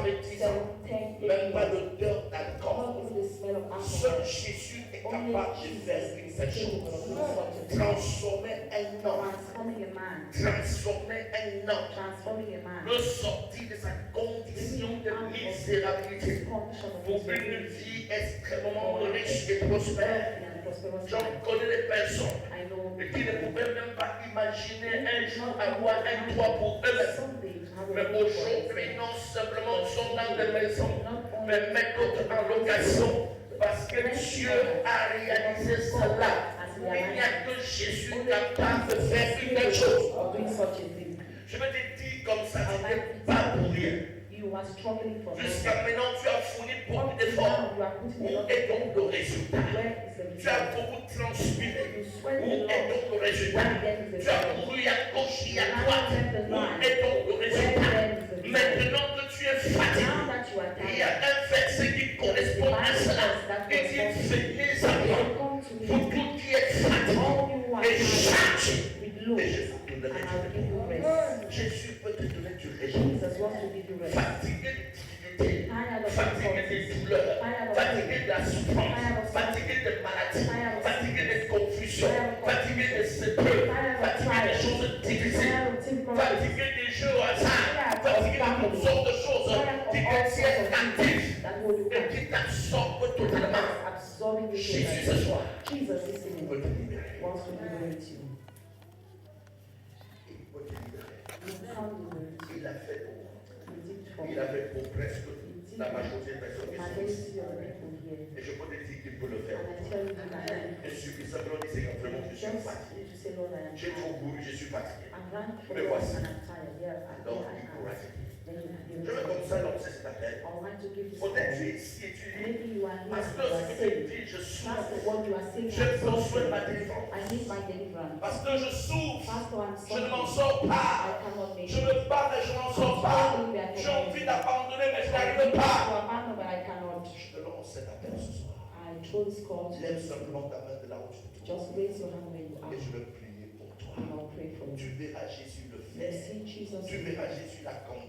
et 10 ans, même pas d'odeur d'alcool. Seul Jésus est capable de faire une telle chose. Transformer un homme. Transformer un homme. Le sortir de sa condition de misérabilité pour une vie extrêmement riche et prospère. J'en connais des personnes qui ne pouvaient même pas imaginer un jour avoir un toit pour eux-mêmes. Mais aujourd'hui, non simplement sont dans des maisons, mais mettent d'autres en location parce que Dieu a réalisé cela. Il n'y a que Jésus capable de faire une telle chose. Je vais te dire comme ça, tu n'es pas pour rien. Jusqu'à maintenant, tu as fourni beaucoup d'efforts. Où est donc le résultat? Tu as beaucoup transpiré. Où est donc le résultat? Tu as couru à gauche et à droite. Où est donc le résultat? Maintenant que tu es fatigué, il y a un verset qui correspond à cela. Il dit, venez à moi, vous tous qui êtes fatigués et chargés, et je vous donnerai du repos. Jésus peut te donner du régime. Fatigué de difficultés, fatigué des douleurs, fatigué de la souffrance, fatigué de maladies, fatigué de confusion, fatigué de épreuves, fatigué des choses difficiles, fatigué des jeux au hasard, fatigué de toutes sortes de choses qui te tiennent captif et qui t'absorbent totalement. Jésus ce soir peut te libérer. Il l'a fait pour moi. Il a fait pour presque la majorité des personnes qui sont ici. Et je peux te dire qu'il peut le faire. Il suffit simplement de dire Seigneur, vraiment, je suis fatigué. J'ai trop couru, je suis fatigué. Mais voici. Alors, il pourra t'aider. Je veux comme ça lancer cet appel. Peut-être tu es ici et tu dis, pasteur, ce que tu dis, je souffre. J'ai besoin de ma délivrance. Pasteur, je souffre. Je ne m'en sors pas. Je me bats, mais je n'en sors pas. J'ai envie d'abandonner, mais je n'arrive pas. Je te lance cet appel ce soir. Lève simplement ta main de là où tu te trouves. Et je vais prier pour toi. Tu verras Jésus le faire. Tu verras Jésus l'accomplir.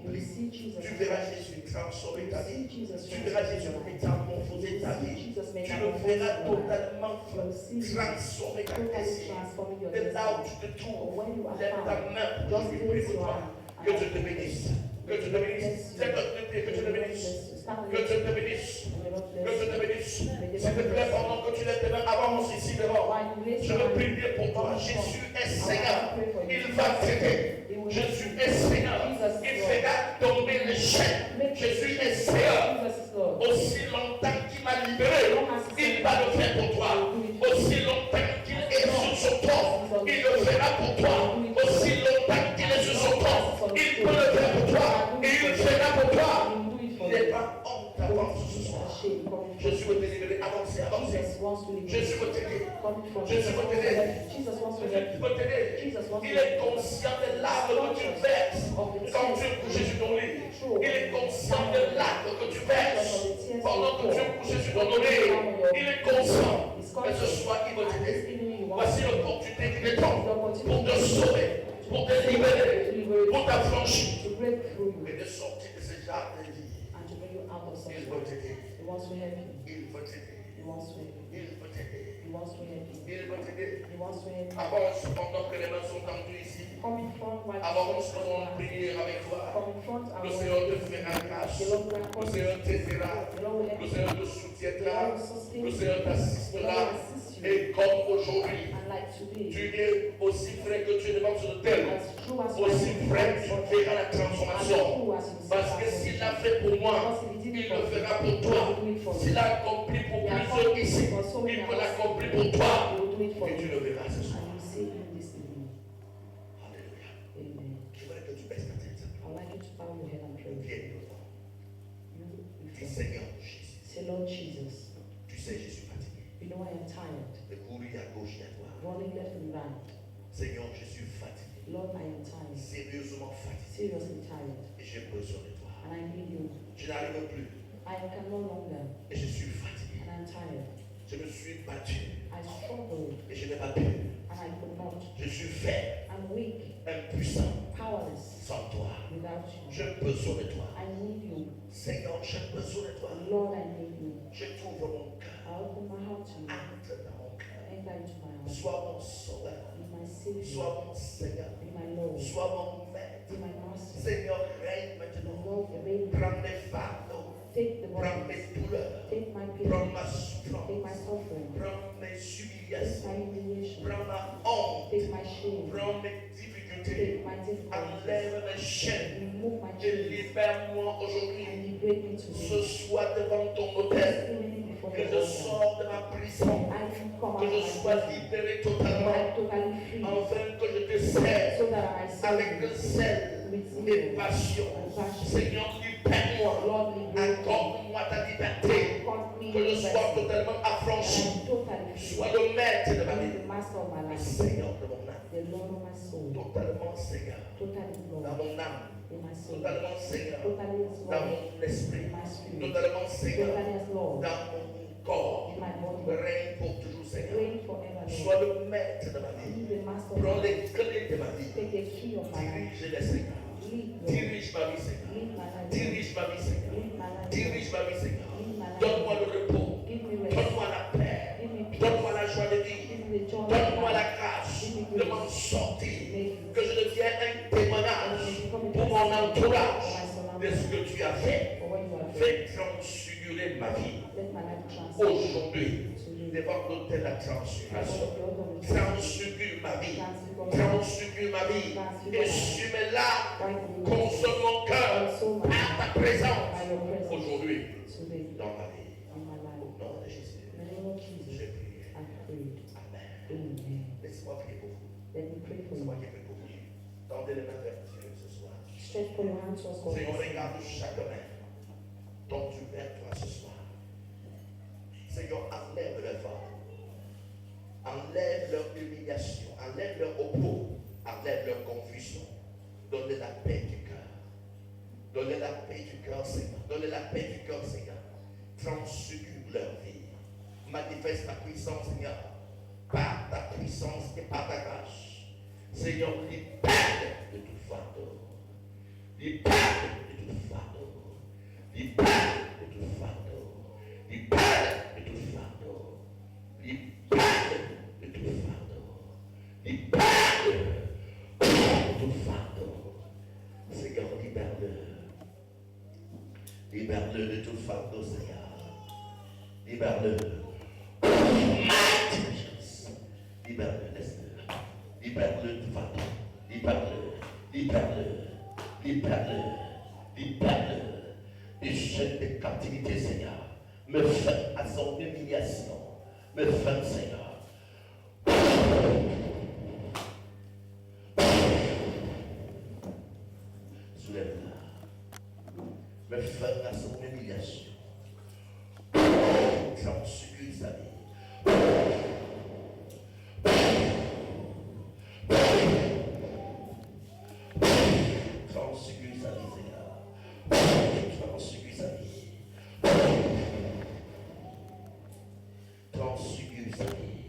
Tu verras Jésus transformer ta vie. Tu verras Jésus métamorphoser ta vie. Tu le verras totalement transformer ta destinée. De là où tu te trouves, lève ta main pour que je prie pour toi. Que Dieu te bénisse. Que Dieu te bénisse. C'est notre prière. Que Dieu te bénisse. Que Dieu te bénisse. Que Dieu te bénisse. S'il te plaît, pendant que tu lèves tes mains, avance ici devant. Je veux prier pour toi. Jésus est Seigneur. Il va t'aider. Jésus est Seigneur. Il fera tomber les chaînes. Jésus est Seigneur. Aussi longtemps qu'il m'a libéré, il va le faire pour toi. Aussi longtemps qu'il est sur son corps, il le fera pour toi. Aussi longtemps qu'il est sur son corps, il peut le faire pour toi. Et il le fera pour toi. Il n'est pas homme d'avance ce soir. Jésus veut te libérer. Avancez, avancez. Jésus veut t'aider. Jésus veut t'aider. Jésus veut t'aider. Il est conscient de l'arbre que tu verses quand tu es couché sur ton lit. Il est conscient de l'arbre que tu verses pendant que tu es couché sur ton lit. Il est conscient. Mais ce soir, il veut t'aider. Voici l'opportunité qu'il est temps pour te sauver, pour te libérer, pour t'affranchir et de sortir de ce jardin de vie. Il veut t'aider. Il veut t'aider. Il veut t'aider. Il veut t'aider. Avance pendant que les mains sont tendues ici. Avance pendant la prière avec toi. Le Seigneur te fera grâce. Le Seigneur t'aidera. Le Seigneur te soutiendra. Le Seigneur t'assistera. Et comme aujourd'hui, tu es aussi frais que tu es devant sur le thème, aussi frais tu verras la transformation. Parce que s'il l'a fait pour moi, il le fera pour toi. S'il l'a accompli pour plusieurs ici, il peut l'accomplir pour toi. Et tu le verras ce soir. Alléluia. Je voudrais que tu baisses ta tête. Viens devant. Dis Seigneur Jésus. Tu sais, je suis fatigué. I am tired. De courir à gauche et à droite. Running left and right. Seigneur, je suis fatigué. Lord, I am tired. Sérieusement fatigué. Seriously tired. Et j'ai besoin de toi. And I need you. Je n'arrive plus. I can no longer. Et je suis fatigué. And I'm tired. Je me suis battu. I struggled. Et je n'ai pas pu. And I could not. Je suis faible. I'm weak. Impuissant. powerless sans toi. without you. J'ai besoin de toi. I need you. Seigneur, j'ai besoin de toi. Lord, I need you. Je t'ouvre mon cœur. I open my heart to you. Entre dans mon cœur. Enter into my heart. Sois mon sauveur. Be my Savior. Sois mon Seigneur. Be my Lord. Sois mon maître. Be my Master. Seigneur, règne maintenant. Lord, obey me. Prends mes fardeaux. Take the Prends mes burdens. douleurs. Take my Prends pain. ma Take souffrance. my suffering. Prends mes Take humiliations. my humiliation. Prends ma honte. Take my shame. Prends mes difficultés. Take my difficulties. Enlève mes chaînes. Remove my Et chains. libère-moi aujourd'hui. And liberate me Ce today. soir devant ton autel. Even before Que the je altar. sors de ma prison. I can come Que out je of my sois prison. libéré I totalement. am totally free. Enfin que je te sers So that I serve avec you zèle with et zeal passion. and passion. Seigneur, libère-moi. Lord, liberate me. Accorde-moi ta liberté. Accord me Que je sois liberty. totalement I affranchi. am totally free. Sois le maître de ma Be vie. the master of my Le life. Seigneur de mon âme. The Lord of my soul. Totalement Seigneur. Totally Dans Lord. mon âme. In my soul. Totalement Seigneur. Totally as Dans Lord. mon esprit. In my spirit. Totalement Seigneur. Totally as Lord. Dans mon corps. In my body. Règne pour toujours Seigneur. Reign forever, Sois Lord. le maître de ma vie. Be the master of Prends my les life. clés de ma vie. Take the key of my life. Dirige-les Seigneur. Lead, Lord. Dirige ma vie Seigneur. Lead my life. Dirige ma vie Seigneur. Lead my life. Dirige ma vie Seigneur. Lead my life. Donne-moi le repos. Give me rest. Donne-moi la paix. Give me peace. Donne-moi la joie de vivre. Give me the joy of Donne-moi la life. grâce Give me de grace. m'en sortir. Make Que je devienne un témoignage pour mon entourage de ce que tu as fait. for what you have done. Fais transfigurer ma vie Let my life transform aujourd'hui today. devant l'autel de la transfiguration. Above the altar of the Transfigure ma vie. Transfigure my life. Transfigure ma vie. Et sur mes larmes, Wipe away my console mon cœur Console my par ta présence by your presence aujourd'hui today dans ma vie. in my life. Au nom de Jésus, In the name of Jesus, j'ai prié. I prayed. Amen. Amen. Laissez-moi prier pour vous. Let me pray for Laissez-moi you. prier pour vous. Tendez les mains vers Dieu ce soir. Stretch for your hands towards God. Seigneur, regarde chaque main. Tends-tu vers toi ce soir. Seigneur, enlève leur vent. Enlève leur humiliation. Enlève leur opprobre. Enlève leur confusion. Donne la paix du cœur. Donne la paix du cœur, Seigneur. Donne la paix du cœur, Seigneur. Transfigure leur vie. Manifeste ta puissance, Seigneur. Par ta puissance et par ta grâce. Seigneur, libère de tout fardeau. Libère de tout fardeau. Libère de tout fardeau. Libère de tout fardeau. Libère de tout fardeau. Libère de tout fardeau. Seigneur, libère-le. Libère-le de tout fardeau, Seigneur. Libère-le. Libère-le, laisse-le. Libère-le de tout fardeau. Libère-le. Libère-le. Libère-le. Libère-le. Et jette des captivités, Seigneur. Me fais à son humiliation. Me fais, Seigneur. Soulève-la. Me fais à son humiliation. Transfigure sa vie. Transfigure sa vie, Seigneur. Transfigure sa vie. Transfigure sa vie.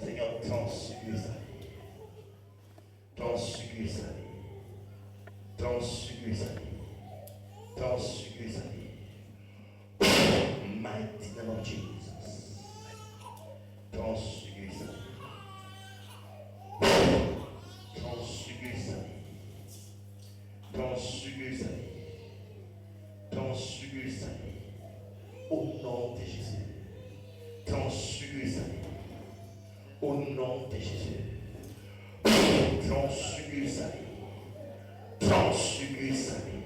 Seigneur, transfigure sa vie. Transfigure sa vie. Transfigure sa vie. Transfigure sa vie. Mighty name of Jesus. Transfigure sa vie. Transfigure sa vie. Transfigure sa vie. Transfigure sa vie. Au nom de Jésus. Transfigure sa vie. Au nom de Jésus. Transfigure sa vie. Transfigure sa vie.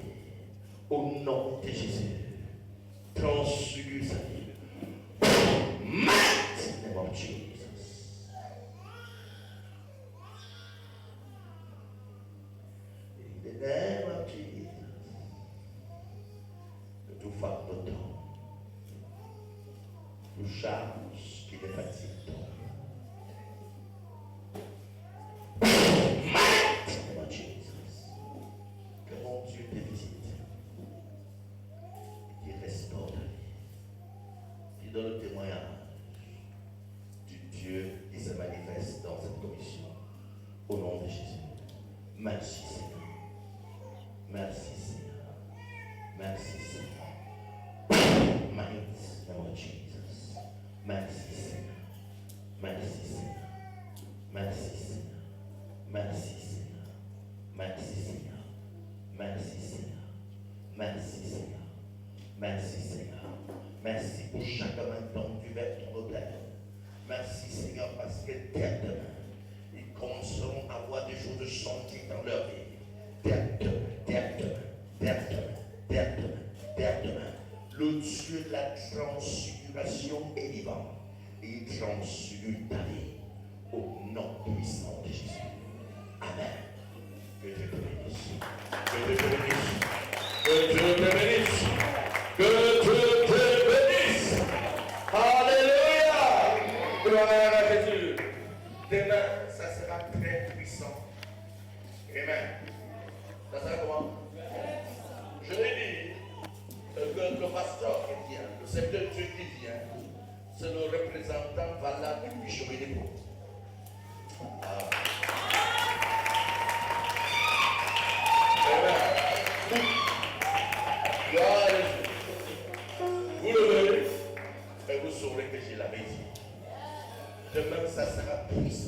Au nom de Jésus. Transfigure sa vie. Mighty name of Jesus. In the name of Jesus. De tout fardeau tombe. Tout charge qui est fatigue tombe. Mighty name of Jesus. Que mon Dieu te visite. Et qu'il restaure ta vie. Qu'il donne le témoignage du Dieu qui se manifeste dans cette commission. Au nom de Jésus. Merci. Merci Seigneur. Mighty name of Jesus. Merci Seigneur. Merci Seigneur. Merci Seigneur. Merci Seigneur. Merci Seigneur. Merci Seigneur. Merci Seigneur. Merci Seigneur. Merci pour chaque main dont tu vas ton Père. Merci Seigneur parce que dès demain, ils commenceront à avoir des jours de chantier dans leur vie. Dès demain, le Dieu de la transfiguration est vivant. Et il transfigure ta vie au nom puissant de Jésus. Amen. Que Dieu te bénisse. Que Dieu te bénisse. Que Dieu te bénisse. Que Dieu te bénisse. Alléluia. Gloire à Jésus. Demain, ça sera très puissant. Amen. Ça sera comment? Je l'ai dit, le pasteur qui vient, le secteur de Dieu qui vient, c'est le représentant valable du chemin des Pots. Vous le verrez et vous saurez que j'ai la dit. Demain, ça sera puissant.